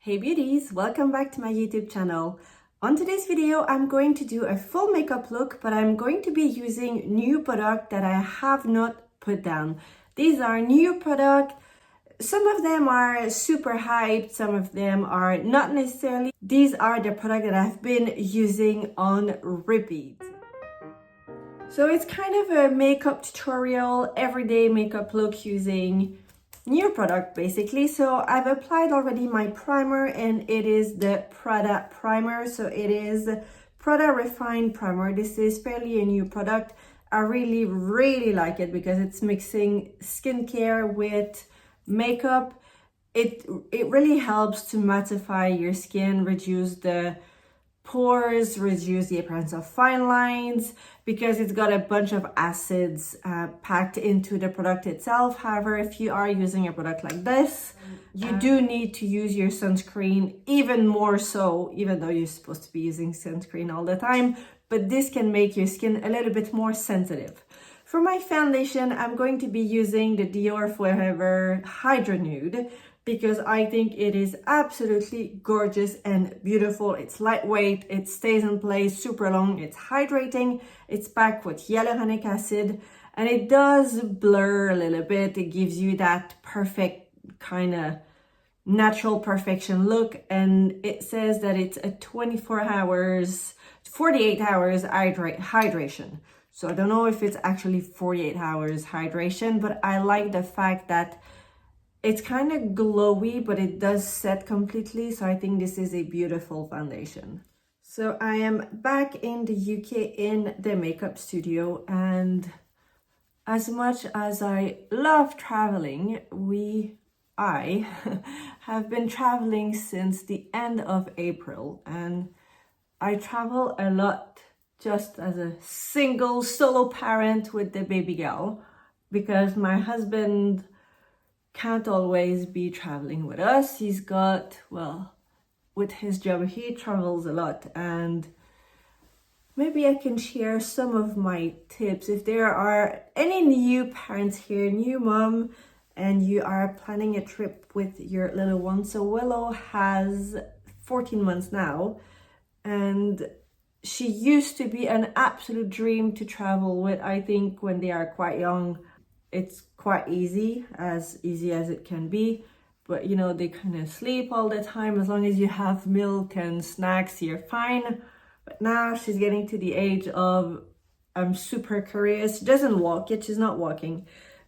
Hey beauties, welcome back to my YouTube channel. On today's video, I'm going to do a full makeup look, but I'm going to be using new product that I have not put down. These are new product. Some of them are super hyped, some of them are not necessarily. These are the product that I've been using on repeat. So it's kind of a makeup tutorial, everyday makeup look using new product basically. So I've applied already my primer and it is the PRADA Primer. So it is PRADA Refined Primer. This is fairly a new product. I really like it because it's mixing skincare with makeup. It really helps to mattify your skin, reduce the pores, reduce the appearance of fine lines because it's got a bunch of acids packed into the product itself. However, if you are using a product like this, you do need to use your sunscreen even more so, even though you're supposed to be using sunscreen all the time, but this can make your skin a little bit more sensitive. For my foundation, I'm going to be using the DIOR Forever Hydra Nude because I think it is absolutely gorgeous and beautiful. It's lightweight, it stays in place super long, it's hydrating, it's packed with hyaluronic acid, and it does blur a little bit. It gives you that perfect kind of natural perfection look, and it says that it's a 48 hours hydration. So I don't know if it's actually 48 hours hydration, but I like the fact that it's kind of glowy, but it does set completely. So I think this is a beautiful foundation. So I am back in the UK in the makeup studio, and as much as I love traveling, I have been traveling since the end of April, and I travel a lot just as a single solo parent with the baby girl because my husband can't always be traveling with us. He's got, well, with his job, he travels a lot, and maybe I can share some of my tips. If there are any new parents here, new mom, and you are planning a trip with your little one. So Willow has 14 months now, and she used to be an absolute dream to travel with. I think when they are quite young, it's quite easy as it can be, but you know, they kind of sleep all the time. As long as you have milk and snacks, you're fine. But now she's getting to the age of, I'm super curious. She doesn't walk yet, she's not walking,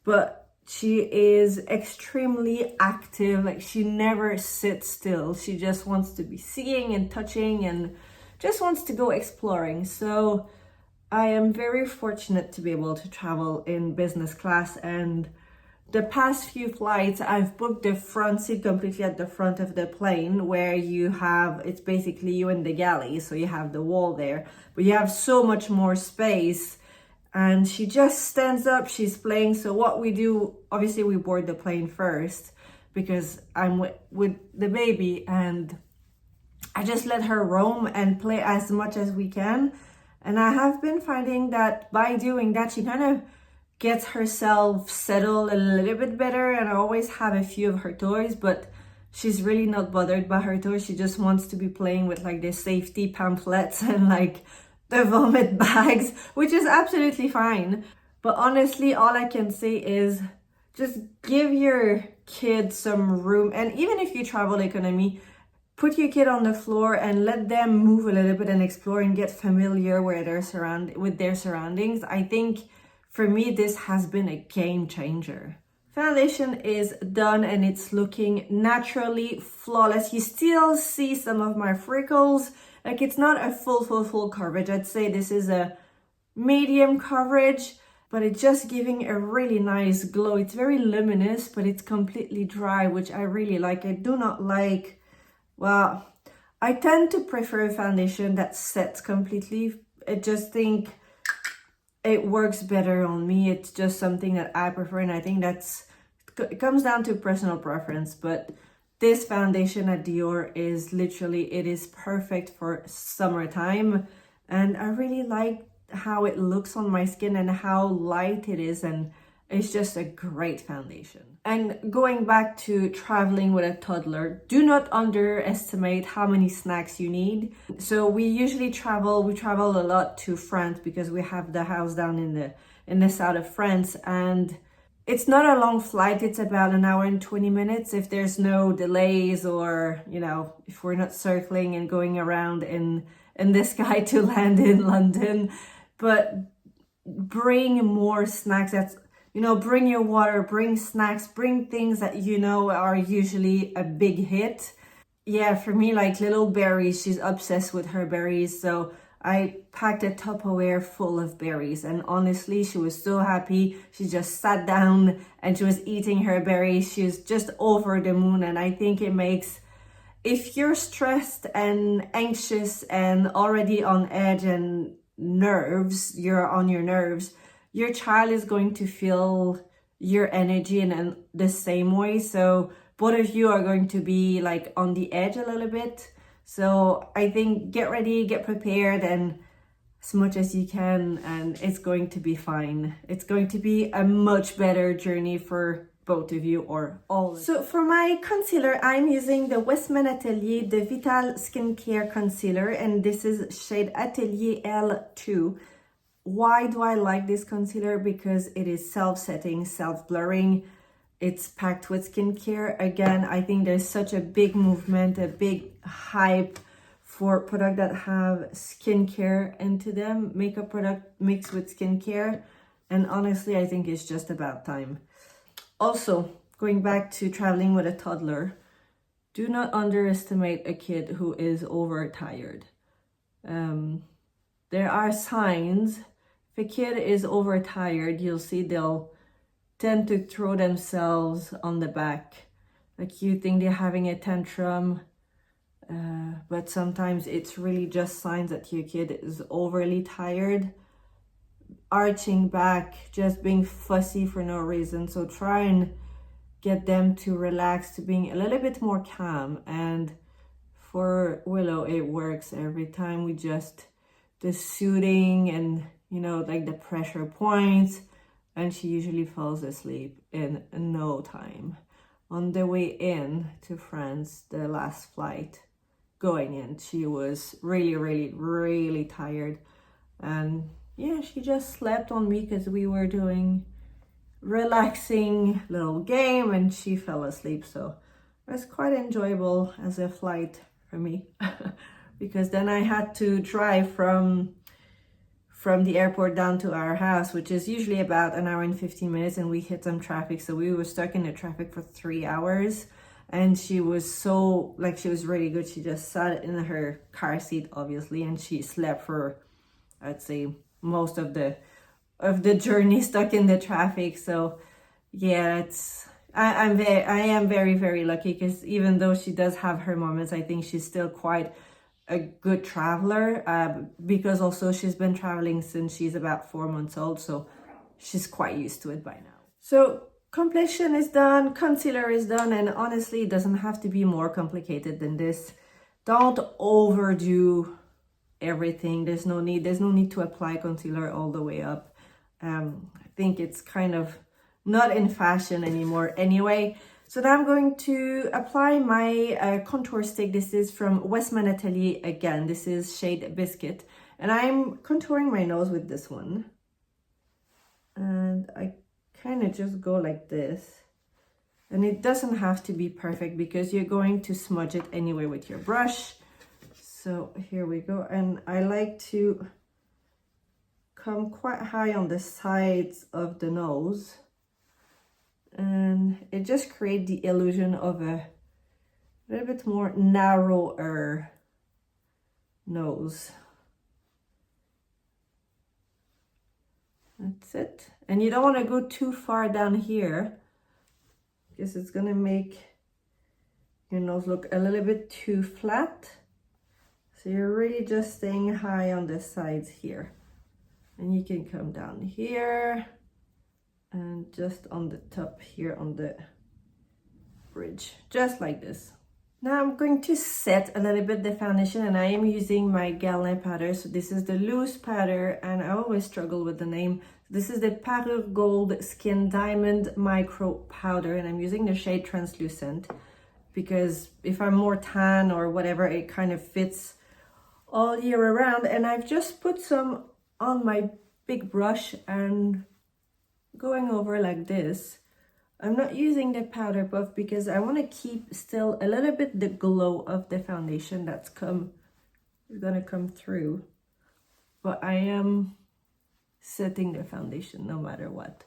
but she is extremely active. Like, she never sits still. She just wants to be seeing and touching and just wants to go exploring. So I am very fortunate to be able to travel in business class, and the past few flights I've booked the front seat completely at the front of the plane, where you have, it's basically you in the galley, so you have the wall there, but you have so much more space. And she just stands up, she's playing. So what we do, obviously we board the plane first because I'm with the baby, and I just let her roam and play as much as we can. And I have been finding that by doing that, she kind of gets herself settled a little bit better. And I always have a few of her toys, but she's really not bothered by her toys. She just wants to be playing with like the safety pamphlets and like the vomit bags, which is absolutely fine. But honestly, all I can say is just give your kid some room. And even if you travel economy, put your kid on the floor and let them move a little bit and explore and get familiar with their surroundings. I think for me, this has been a game changer. Foundation is done and it's looking naturally flawless. You still see some of my freckles. Like, it's not a full coverage. I'd say this is a medium coverage, but it's just giving a really nice glow. It's very luminous, but it's completely dry, which I really like. I do not like, well, I tend to prefer a foundation that sets completely. I just think it works better on me. It's just something that I prefer, and I think it comes down to personal preference. But this foundation at DIOR is literally, it is perfect for summertime, and I really like how it looks on my skin and how light it is, and It's just a great foundation. And going back to traveling with a toddler, do not underestimate how many snacks you need. So we usually travel a lot to France because we have the house down in the south of France, and it's not a long flight. It's about an hour and 20 minutes if there's no delays, or, you know, if we're not circling and going around in the sky to land in London. But bring more snacks. That's, you know, bring your water, bring snacks, bring things that you know are usually a big hit. Yeah, for me, like little berries, she's obsessed with her berries. So I packed a Tupperware full of berries, and honestly, she was so happy. She just sat down and she was eating her berries. She was just over the moon. And I think it makes, if you're stressed and anxious and already on edge and nerves, you're on your nerves, your child is going to feel your energy in the same way. So both of you are going to be like on the edge a little bit. So I think get ready, get prepared, and as much as you can, and it's going to be fine. It's going to be a much better journey for both of you, or all. So for my concealer, I'm using the WESTMAN ATELIER, the Vital Skincare Concealer, and this is shade Atelier L2. Why do I like this concealer? Because it is self-setting, self-blurring. It's packed with skincare. Again, I think there's such a big movement, a big hype for products that have skincare into them, makeup product mixed with skincare. And honestly, I think it's just about time. Also, going back to traveling with a toddler, do not underestimate a kid who is overtired. There are signs. If a kid is overtired, you'll see they'll tend to throw themselves on the back. Like you think they're having a tantrum, but sometimes it's really just signs that your kid is overly tired. Arching back, just being fussy for no reason. So try and get them to relax, to being a little bit more calm. And for Willow, it works every time. We just, the soothing and, you know, like the pressure points, and she usually falls asleep in no time. On the way in to France, the last flight going in, she was really tired, and yeah, she just slept on me because we were doing relaxing little game and she fell asleep. So it was quite enjoyable as a flight for me because then I had to drive from the airport down to our house, which is usually about an hour and 15 minutes, and we hit some traffic. So we were stuck in the traffic for 3 hours, and she was so, like, she was really good. She just sat in her car seat, obviously, and she slept for, I'd say, most of the journey stuck in the traffic. So yeah, I am very lucky, because even though she does have her moments, I think she's still quite a good traveler, because also she's been traveling since she's about 4 months old, so she's quite used to it by now. So complexion is done, concealer is done, and honestly it doesn't have to be more complicated than this. Don't overdo everything. There's no need to apply concealer all the way up. I think it's kind of not in fashion anymore anyway. So now I'm going to apply my contour stick. This is from WESTMAN Atelier again. This is shade Biscuit. And I'm contouring my nose with this one. And I kind of just go like this. And it doesn't have to be perfect because you're going to smudge it anyway with your brush. So here we go. And I like to come quite high on the sides of the nose. And it just creates the illusion of a little bit more narrower nose. That's it. And you don't want to go too far down here, because it's going to make your nose look a little bit too flat. So you're really just staying high on the sides here. And you can come down here and just on the top here on the bridge, just like this. Now I'm going to set a little bit the foundation, and I am using my glam powder. So this is the loose powder, and I always struggle with the name. This is the Parure Gold Skin Diamond Micro Powder, and I'm using the shade Translucent because if I'm more tan or whatever, it kind of fits all year around. And I've just put some on my big brush and going over like this. I'm not using the powder puff because I want to keep still a little bit the glow of the foundation that's gonna come through, but I am setting the foundation no matter what,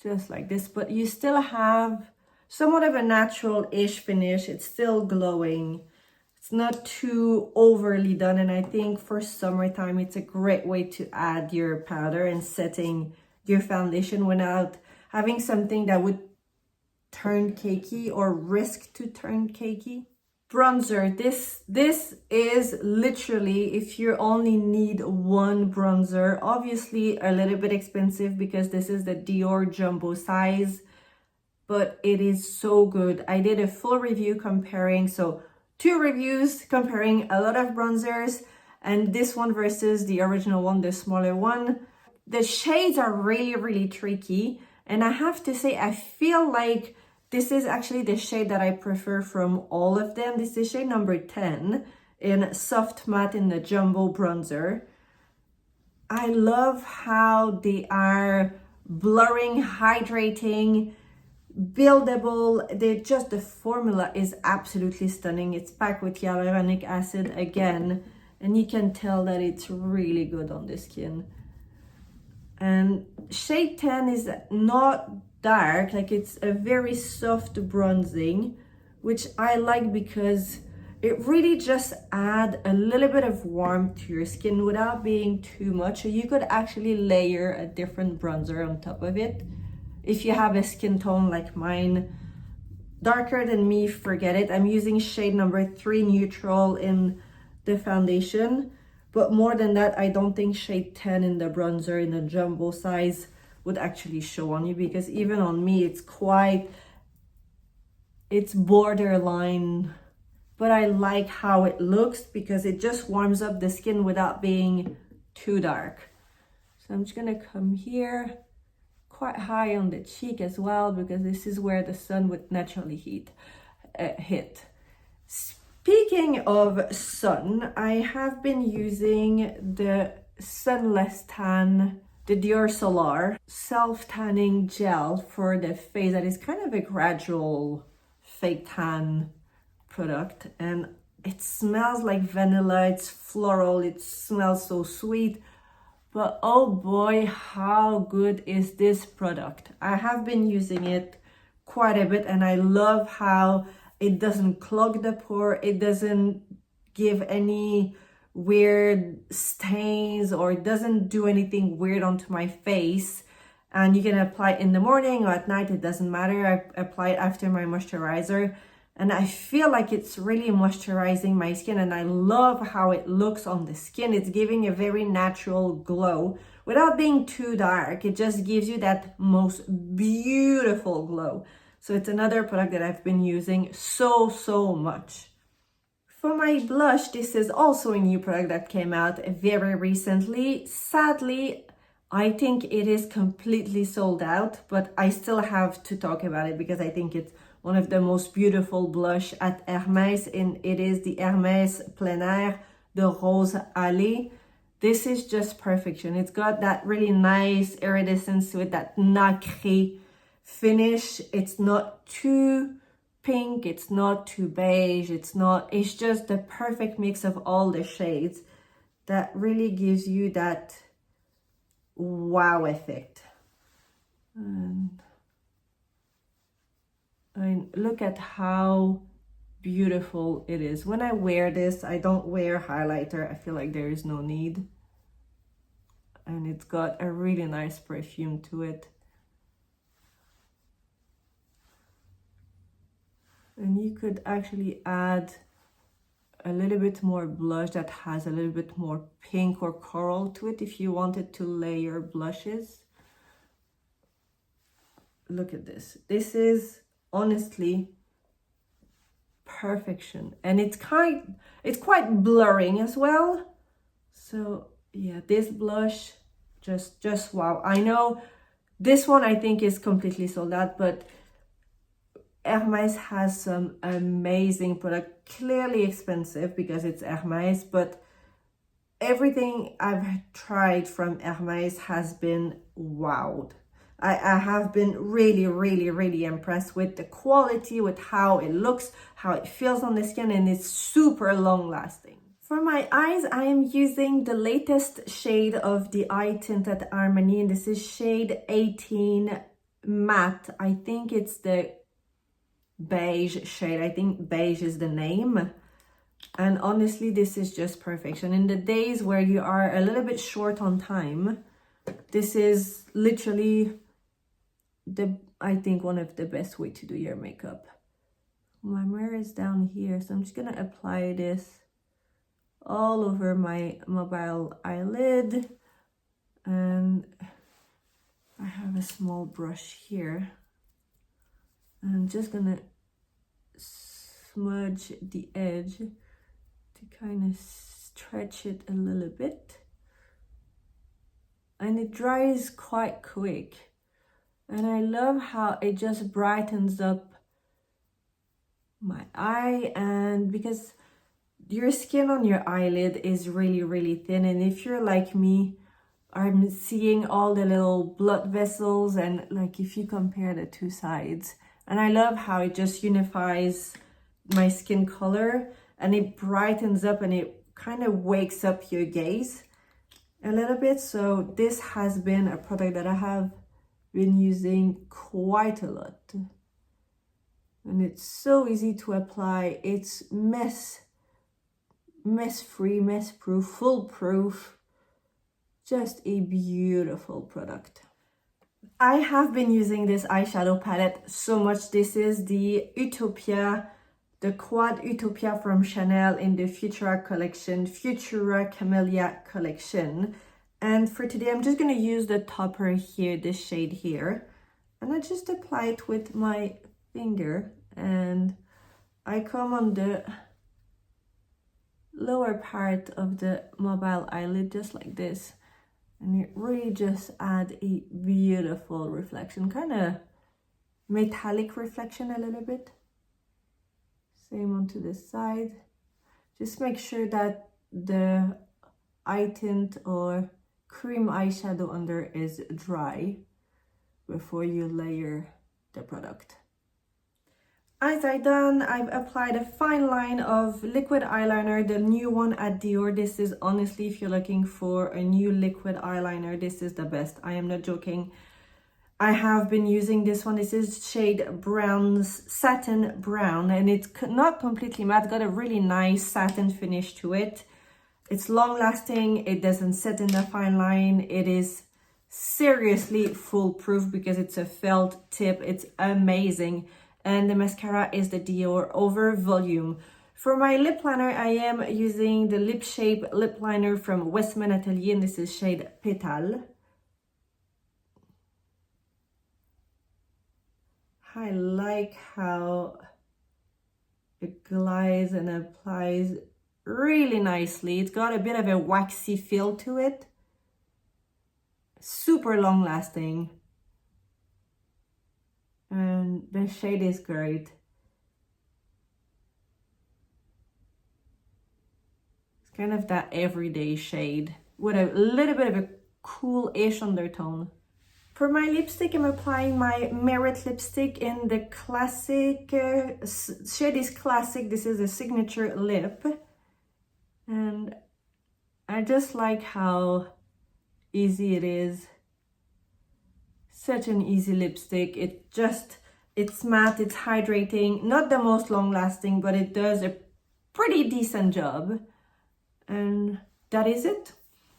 just like this. But you still have somewhat of a natural-ish finish. It's still glowing. It's not too overly done, and I think for summertime it's a great way to add your powder and setting your foundation without having something that would turn cakey or risk to turn cakey. Bronzer, this is literally, if you only need one bronzer, obviously a little bit expensive because this is the DIOR jumbo size, but it is so good. I did a full review comparing, so 2 reviews comparing a lot of bronzers, and this one versus the original one, the smaller one. The shades are really tricky, and I have to say I feel like this is actually the shade that I prefer from all of them. This is shade number 10 in Soft Matte in the Jumbo Bronzer. I love how they are blurring, hydrating, buildable. The formula is absolutely stunning. It's packed with hyaluronic acid again, and you can tell that it's really good on the skin. And shade 10 is not dark, like it's a very soft bronzing, which I like because it really just add a little bit of warmth to your skin without being too much. So you could actually layer a different bronzer on top of it. If you have a skin tone like mine, darker than me, forget it. I'm using shade number 3 neutral in the foundation, but more than that, I don't think shade 10 in the bronzer in the jumbo size would actually show on you, because even on me it's borderline, but I like how it looks because it just warms up the skin without being too dark. So I'm just gonna come here quite high on the cheek as well, because this is where the sun would naturally hit. Speaking of sun, I have been using the Sunless Tan, the DIOR Solar self-tanning gel for the face. That is kind of a gradual fake tan product, and it smells like vanilla. It's floral, it smells so sweet, but oh boy, how good is this product. I have been using it quite a bit, and I love how it doesn't clog the pore, it doesn't give any weird stains, or it doesn't do anything weird onto my face. And you can apply it in the morning or at night, it doesn't matter. I apply it after my moisturizer, and I feel like it's really moisturizing my skin, and I love how it looks on the skin. It's giving a very natural glow without being too dark. It just gives you that most beautiful glow. So it's another product that I've been using so much. For my blush, this is also a new product that came out very recently. Sadly, I think it is completely sold out, but I still have to talk about it because I think it's one of the most beautiful blush at Hermès, and it is the Hermès Plein Air de Rose Allée. This is just perfection. It's got that really nice iridescence to it, that nacré finish. It's not too pink, it's not too beige, it's just the perfect mix of all the shades that really gives you that wow effect. And look at how beautiful it is. When I wear this, I don't wear highlighter. I feel like there is no need, and it's got a really nice perfume to it. And you could actually add a little bit more blush that has a little bit more pink or coral to it if you wanted to layer blushes. Look at this. This is honestly perfection, and it's quite blurring as well. So yeah, this blush just wow. I know this one I think is completely sold out, but Hermès has some amazing product, clearly expensive because it's Hermès, but everything I've tried from Hermès has been wowed. I have been really impressed with the quality, with how it looks, how it feels on the skin, and it's super long lasting. For my eyes, I am using the latest shade of the eye tint at Armani, and this is shade 18 Matte. I think it's the beige shade. I think beige is the name. And honestly, this is just perfection. In the days where you are a little bit short on time, this is literally I think one of the best way to do your makeup. My mirror is down here, so I'm just gonna apply this all over my mobile eyelid, and I have a small brush here. I'm just gonna smudge the edge to kind of stretch it a little bit, and it dries quite quick, and I love how it just brightens up my eye. And because your skin on your eyelid is really thin, and if you're like me, I'm seeing all the little blood vessels, and like if you compare the two sides, and I love how it just unifies my skin color and it brightens up and it kind of wakes up your gaze a little bit. So this has been a product that I have been using quite a lot, and it's so easy to apply. It's mess free, mess proof, foolproof, just a beautiful product. I have been using this eyeshadow palette so much. This is the Utopia, the Quad Utopia from Chanel in the Futura collection, Futura Camellia collection. And for today, I'm just going to use the topper here, this shade here, and I just apply it with my finger, and I come on the lower part of the mobile eyelid just like this, and it really just add a beautiful reflection, kind of metallic reflection a little bit. Same onto this side. Just make sure that the eye tint or cream eyeshadow under is dry before you layer the product. Eyes are done. I've applied a fine line of liquid eyeliner, the new one at DIOR. This is honestly, if you're looking for a new liquid eyeliner, this is the best. I am not joking. I have been using this one. This is shade Satin Brown, and it's not completely matte. Got a really nice satin finish to it. It's long lasting. It doesn't set in the fine line. It is seriously foolproof because it's a felt tip. It's amazing. And the mascara is the DIOR Over Volume. For my lip liner, I am using the Lip Shape lip liner from Westman Atelier, and this is shade Petal. I like how it glides and applies really nicely. It's got a bit of a waxy feel to it. Super long lasting. And the shade is great. It's kind of that everyday shade with a little bit of a cool-ish undertone. For my lipstick, I'm applying my Merit lipstick in the classic, shade is Classic. This is a signature lip. And I just like how easy it is. Such an easy lipstick. It's matte, it's hydrating, not the most long lasting, but it does a pretty decent job. And that is it.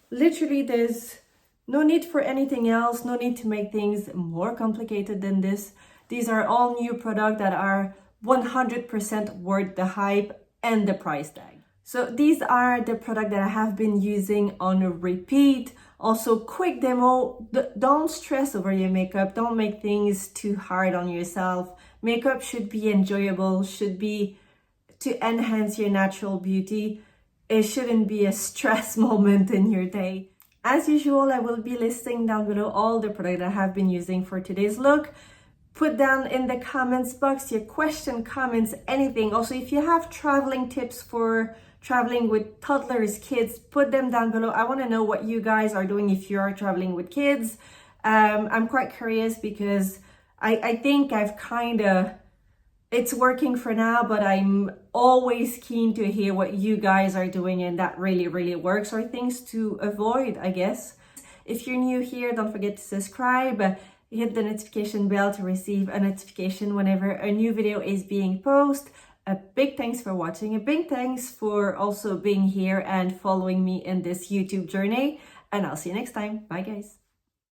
Literally, there's no need for anything else, no need to make things more complicated than this. These are all new products that are 100% worth the hype and the price tag. So these are the products that I have been using on repeat. Also, quick demo, don't stress over your makeup. Don't make things too hard on yourself. Makeup should be enjoyable, should be to enhance your natural beauty. It shouldn't be a stress moment in your day. As usual, I will be listing down below all the products I have been using for today's look. Put down in the comments box your question, comments, anything. Also, if you have traveling tips for traveling with toddlers, kids, put them down below. I want to know what you guys are doing if you are traveling with kids. I'm quite curious because I think I've kind of, it's working for now, but I'm always keen to hear what you guys are doing and that really, really works, or things to avoid, I guess. If you're new here, don't forget to subscribe. Hit the notification bell to receive a notification whenever a new video is being posted. A big thanks for watching. A big thanks for also being here and following me in this YouTube journey. And I'll see you next time. Bye, guys.